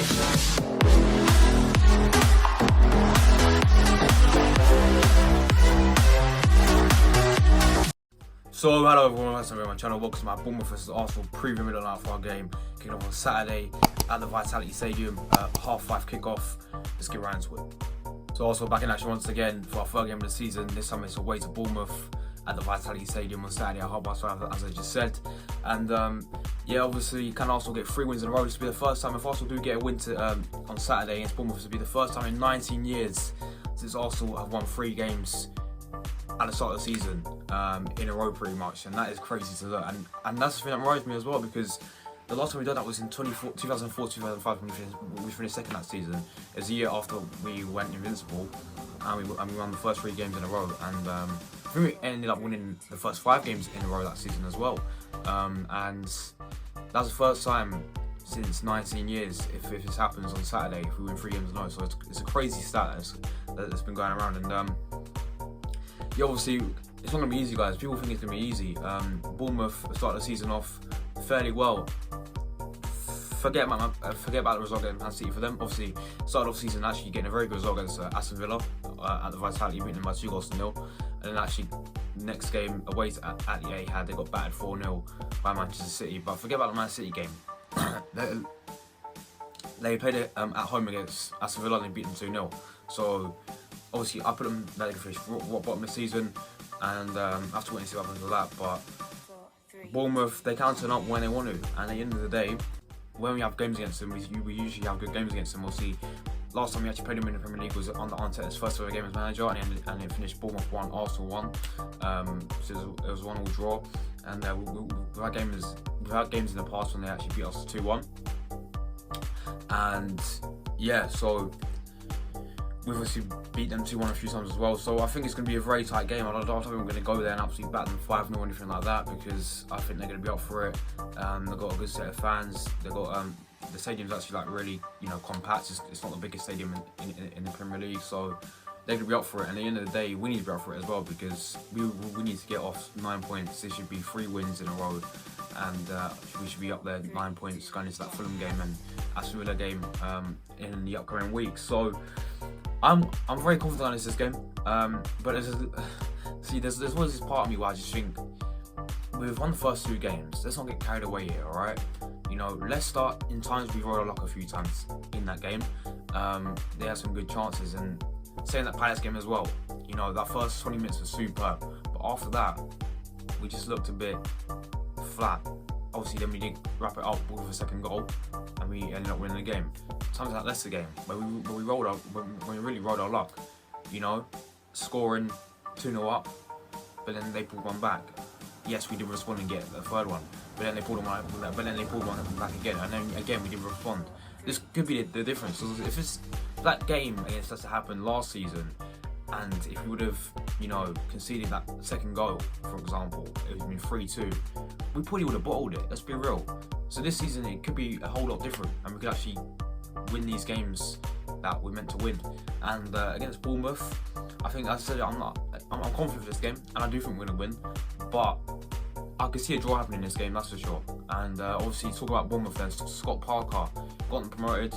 So hello everyone, welcome to my channel. Welcome to my Bournemouth vs Arsenal preview middle night for our game. Kicking off on Saturday at the Vitality Stadium, 5:30 kickoff. Let's get right into it. So also back in action once again for our third game of the season. This time it's away to Bournemouth at the Vitality Stadium on Saturday at 5:30, as I just said. And yeah, obviously you can also get 3 wins in a row. This will be the first time if Arsenal do get a win on Saturday against Bournemouth. This will be the first time in 19 years since Arsenal have won 3 games at the start of the season in a row pretty much, and that is crazy to look, and that's the thing that worries me as well, because the last time we did that was in 2004-2005 when we finished second that season. It was a year after we went invincible and we won the first 3 games in a row, and I think we ended up winning the first 5 games in a row that season as well, and that's the first time since 19 years if this happens on Saturday, if we win 3 games in a row. So it's a crazy stat that's been going around, and yeah, obviously, it's not going to be easy, guys. People think it's going to be easy. Bournemouth started the season off fairly well. Forget about the result against Man City for them. Obviously, started off the season actually getting a very good result against Aston Villa at the Vitality, beating them by 2-0. And then actually, next game away at the Etihad, they got battered 4-0 by Manchester City. But forget about the Man City game. They played it at home against Aston Villa and they beat them 2-0. So obviously, I put them that they can finish bottom of the season, and after waiting to see what happens with that. But Bournemouth, they can turn up when they want to, and at the end of the day, when we have games against them, we usually have good games against them. We'll see. Last time we actually played them in the Premier League was under Arteta's first ever game as manager, and it finished Bournemouth 1, Arsenal 1. So it was a 1-1 draw, and we've had games in the past when they actually beat us 2-1. And yeah, so we've obviously beat them 2-1 a few times as well, so I think it's going to be a very tight game. I don't think we're going to go there and absolutely bat them 5-0 or anything like that, because I think they're going to be up for it. They've got a good set of fans. They've got the stadium's actually like really, compact. It's not the biggest stadium in the Premier League, so they're going to be up for it. And at the end of the day, we need to be up for it as well, because we need to get off 9 points. This should be 3 wins in a row, and we should be up there 9 points going into that Fulham game and Aston Villa game in the upcoming weeks. So I'm very confident on this game, but there's always this part of me where I just think we've won the first 2 games. Let's not get carried away here, all right? Let's start in times we've rolled our luck a few times in that game. They had some good chances, and saying that Palace game as well. That first 20 minutes was superb, but after that, we just looked a bit flat. Obviously, then we did wrap it up with a second goal, and we ended up winning the game. Times like Leicester game, where we really rolled our luck, scoring 2-0 up, but then they pulled one back. Yes, we did respond and get the third one, but then they pulled one back again, and then again we didn't respond. This could be the difference. So if that game against us happened last season, and if we would have, conceded that second goal, for example, it would have been 3-2, we probably would have bottled it. Let's be real. So this season it could be a whole lot different, and we could actually win these games that we're meant to win. And against Bournemouth, I think, as I said, I'm confident for this game, and I do think we're gonna win. But I could see a draw happening in this game, that's for sure. And obviously, talk about Bournemouth then. Scott Parker got them promoted.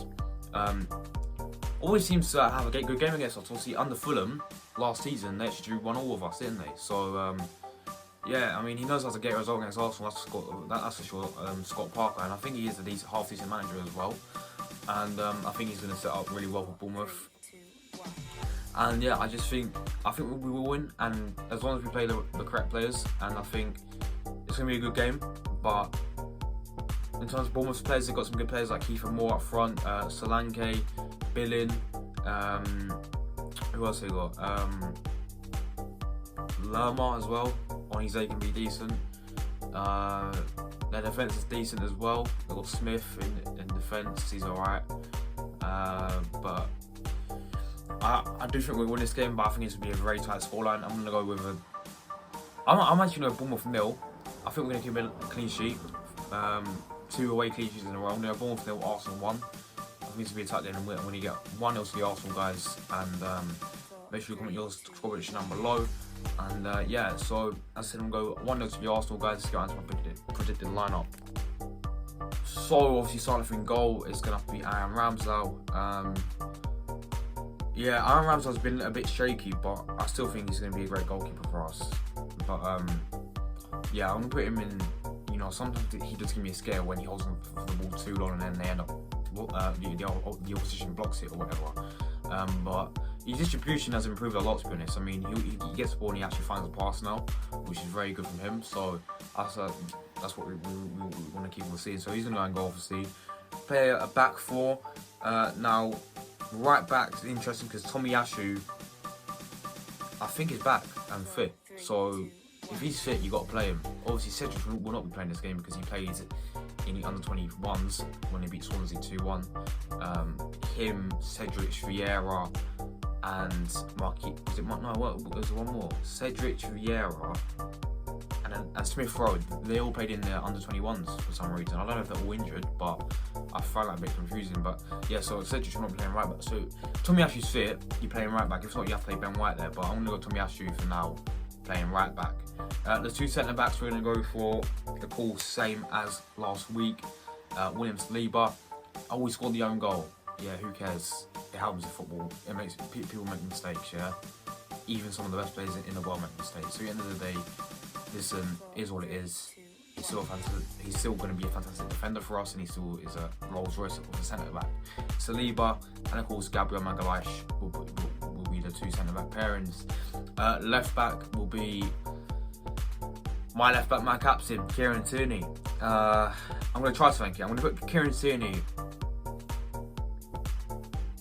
Always seems to have a good game against us. Obviously, under Fulham last season, they actually drew 1-1 with us, didn't they? So yeah, I mean, he knows how to get a result against Arsenal. That's for sure. Scott Parker, and I think he is a half decent manager as well. And I think he's going to set up really well for Bournemouth. And yeah, I think we will win, and as long as we play the correct players, and I think it's going to be a good game. But in terms of Bournemouth's players, they've got some good players like Kiefer Moore up front, Solanke, Billin, who else they got? Lerma as well. On his day can be decent. Their defence is decent as well. They've got Smith in defence, he's alright. But I do think we'll win this game, but I think it's going to be a very tight scoreline. I'm going to go with I'm actually going to go Bournemouth 0. I think we're going to keep a clean sheet. 2 away clean sheets in a row. I'm going to go Bournemouth 0, Arsenal 1. I think it's going to be a tight game, and when you get 1-0 to the Arsenal guys, and make sure you comment your score prediction down below. And yeah, so as I said, I'm going to go 1-0 to the Arsenal guys. Let's get on to my predicted lineup. So obviously starting off in goal is going to have to be Aaron Ramsdale. Yeah, Aaron Ramsdale's been a bit shaky, but I still think he's going to be a great goalkeeper for us. But yeah, I'm going to put him in. You know, sometimes he does give me a scare when he holds on for the ball too long and then they end up the opposition blocks it or whatever. But his distribution has improved a lot, to be honest. I mean, he gets the ball and he actually finds the pass now, which is very good from him. So that's what we want to keep on seeing. So he's going to go and goal, obviously. Play a back four. Now, right back is interesting because Tomiyasu, I think, is back and fit. So if he's fit, you got to play him. Obviously, Cedric will not be playing this game because he played in the under-21s when he beat Swansea 2-1. Him, Cedric, Vieira, and Marquis. Was it? No, there's one more. Cedric, Vieira, and Smith Rowe. They all played in the under-21s for some reason. I don't know if they're all injured, but I find that a bit confusing. But yeah, so Cedric's not playing right back. So Tomiyasu's fit. You're playing right back. If not, you have to play Ben White there. But I'm going to go Tomiyasu for now, playing right back. The two centre backs we're going to go for the call same as last week. Williams Saliba. Oh, he scored the own goal. Yeah, who cares? It happens in football. It makes people make mistakes. Yeah, even some of the best players in the world make mistakes. So at the end of the day, listen, is what it is. He's still going to be a fantastic defender for us, and he still is a Rolls Royce of the centre back. Saliba and of course Gabriel Magalhaes will be the two centre back pairings. Left back will be my left back, my captain, Kieran Tierney. I'm going to try something here. I'm going to put Kieran Tierney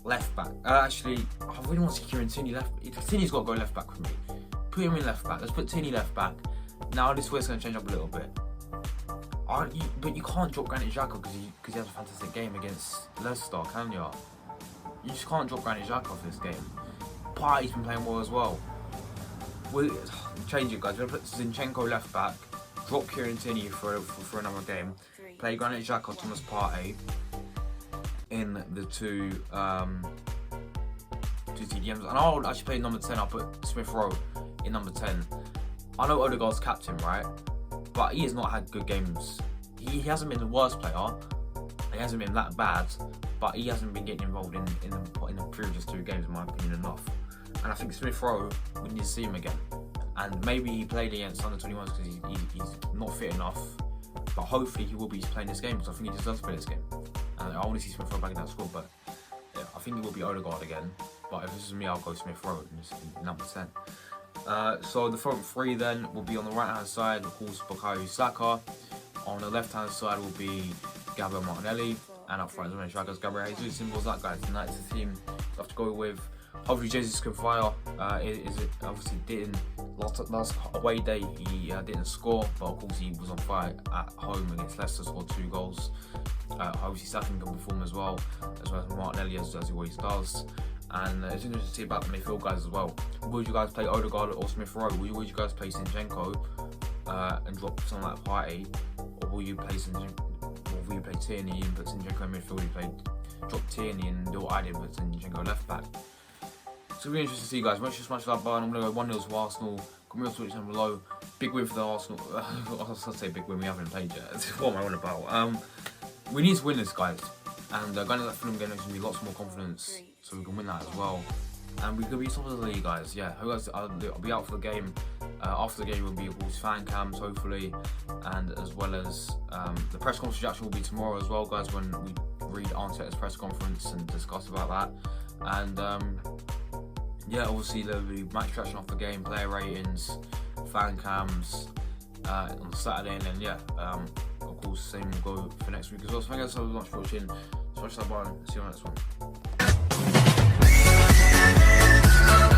left back. Actually, I really want to see Kieran Tierney left. Tierney's got to go left back for me. Put him in left back. Let's put Tierney left back. Now this way it's going to change up a little bit. But you can't drop Granit Xhaka because he has a fantastic game against Leicester, can you? You just can't drop Granit Xhaka off this game. Partey's been playing well as well. We'll change it, guys. We're going to put Zinchenko left back, drop Kieran Tierney for another game, play Granit Xhaka, Thomas Partey in the two TDMs. And I'll actually play number 10. I'll put Smith Rowe in number 10. I know Odegaard's captain, right? But he has not had good games. He hasn't been the worst player. He hasn't been that bad, but he hasn't been getting involved in the previous two games, in my opinion, enough. And I think Smith Rowe, we need to see him again. And maybe he played against under-21s because he's not fit enough. But hopefully he will be playing this game because I think he deserves to play this game. And I want to see Smith Rowe back in that squad, but yeah, I think it will be Odegaard again. But if this is me, I'll go Smith Rowe in number 10. So the front three then will be on the right hand side, of course, Bukayo Saka. On the left hand side will be Gabriel Martinelli, and up front, as strikers, Gabriel Jesus. Simple as that, guys. And that's the team you have to go with. Hopefully, Jesus can fire. It obviously didn't last away day. He didn't score, but of course he was on fire at home against Leicester. Scored 2 goals. Obviously, Saka can perform as well as Martinelli as he always does. And it's interesting to see about the midfield guys as well. Would you guys play Odegaard or Smith Rowe? Would you guys play Zinchenko and drop someone like Partey, or will you play Tierney and put Zinchenko in midfield? Drop Tierney and do what I did, put Zinchenko left back. So it'll be interesting to see, guys. Make sure you smash that button. I'm going to go 1-0 to Arsenal. Comment on Twitch down below. Big win for the Arsenal. I'll say big win. We haven't played yet. What am I on about? We need to win this, guys. And going to that film game, there's going to be lots more confidence, so we can win that as well. And we're going to be top of the league, guys. Yeah, I'll be out for the game. After the game will be, of course, fan cams, hopefully, and as well as the press conference reaction will be tomorrow as well, guys, when we read Arteta's press conference and discuss about that. And yeah, obviously there'll be match reaction off the game, player ratings, fan cams on Saturday, and then yeah, of course, same will go for next week as well. So thank you guys so much for watching. Smash that button. See you on the next one.